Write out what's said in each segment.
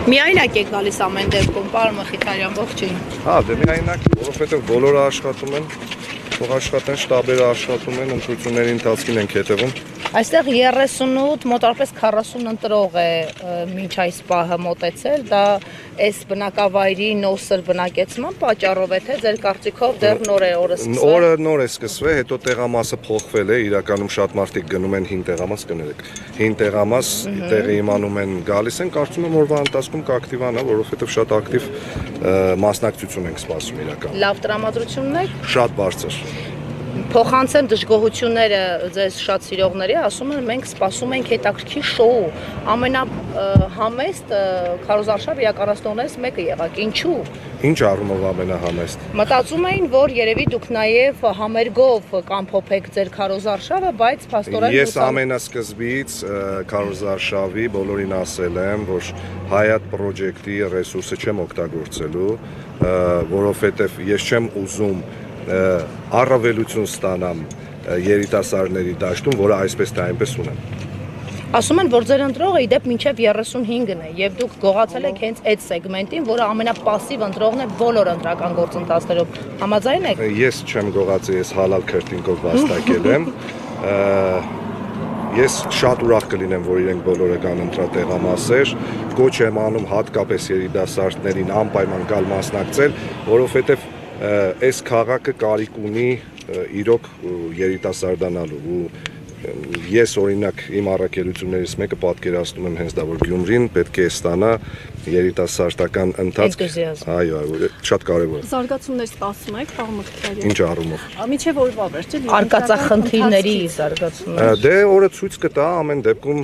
Միայնակ եք գալիս ամեն դեպքում, պարոն Մխիթարյան, ողջույն։ Հա, դե միայնակ, որովհետև բոլորը աշխատում են, թող աշխատեն, շտաբերը աշխատում են, ընտրությունների ընթացքին ենք հետևում։ Այստեղ 38, մոտարպես 40 ընտրող է մինչ այս պահը մոտեցել, դա այս բնակավայրի նոսր բնակեցման պատճառով է, թե ձեր կարծիքով դեռ նոր է օրը սկսվել։ Օրը նոր է սկսվել, հետո տեղամասը փոխվել է, իրականում շատ մարդիկ գնում են հին տեղամաս, կներեք։ Հին տեղամաս տեղի իմանում են գալիս են, կարծում եմ օրվա ընթացքում կակտիվանա, որովհետև շատ ակտիվ մասնակցություն ենք սպասում իրականում։ Լավ տրամադրությունն է։ Շատ բարձր։ Փոխանցեմ դժգոհությունները ձեզ շատ սիրողների, ասում են մենք սպասում ենք հետաքրքիր շոու, ամենահամեստ քարոզարշավ իրականացնողներից մեկը եղաք, ինչու։ Ինչ առումով ամենահամեստ։ Մտածում էին, որ երևի դուք նաև համերգով կամփոփեք ձեր քարոզարշավը, բայց փաստորեն Ես ամենասկզբից քարոզարշավի բոլորին ասել եմ, որ Hayat Project-ի ռեսուրսը չեմ օգտագործելու, որովհետև ես չեմ ուզում առավելություն ստանամ երիտասարդների դաշտում, որը այսպես թե այնպես ունեմ։ Ասում են, որ ձեր ընտրողը իդեպ մինչև 35-ն է, եւ դուք գողացել եք հենց այդ սեգմենտին, որը ամենապասիվ ընտրողն է բոլոր ընտրական գործընթացներում։ Համաձայն եք։ Ես չեմ գողացել, ես հալալ քրտինկով վաստակել եմ։ Ես շատ ուրախ կլինեմ, որ իրենք բոլորը կան ընտրատեղամասեր, գոչ եմ անում հատկապես երիտասարդներին անպայման գալ մասնակցել, որովհետև այս քաղաքը կարիք ունի իրոք երիտասարդանալու ու ես օրինակ իմ առաքելություններից մեկը պատկերացնում եմ հենց դա, որ Գյումրին պետք է ստանա երիտասարդական ընթացք, այո, շատ կարևոր է։ Զարգացումներ սպասում եք, պարոն Մխիթարյան։ Ինչ առումով։ Միջև օրվա վերջը արկածախնդիրների զարգացումներ։ Դե օրը ցույց կտա, ամեն դեպքում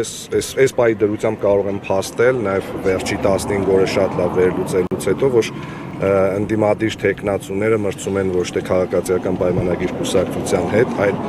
ես այս պահի դրությամբ կարող եմ փաստել, նաև վերջի 15 օրը շատ լավ վերլուծելուց հետո, որ ընդդիմադիր տեխնացուները մրցում են ոչ թե քաղաքացիական պայմանագիր կուսակցության հետ, այլ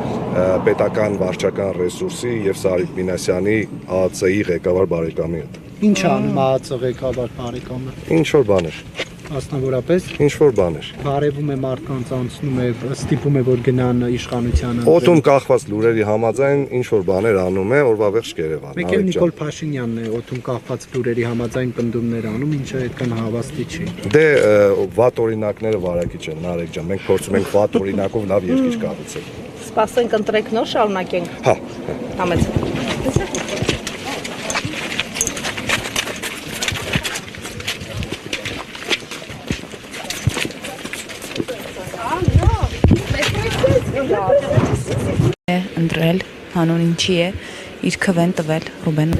պետական վարչական ռեսուրսի եւ Սարիկ Մինասյանի ԱԱՑ-ի ղեկավար բարեկամի հետ։ Ինչ անում ԱԱՑ ղեկավար բարեկամը։ Ինչ որ բաներ։ Մասնավորապես Ինչ որ բաներ։ բարևում է մարդկանց, անցնում է, ստիպում է որ գնան իշխանությանը։ Օդում կախված լուրերի համաձայն ինչ որ բաներ անում է, օրվա վերջ կերևան։ Մեկ էլ Նիկոլ Փաշինյանն է օդում կախված լուրերի համաձայն պնդումներ անում, ինչը այդքան հավաստի չի։ Դե վատ օրինակները վարակիչ են, Նարեկ ջան, մենք փորձում ենք վատ օրինակով լավ երկիր կառուցել։ Սպասենք ընտրեք նոր, շարունակենք։ Հա։ Համեցեք։ Ընտրել, հանուն ինչի է իր քվեն տվել Ռուբեն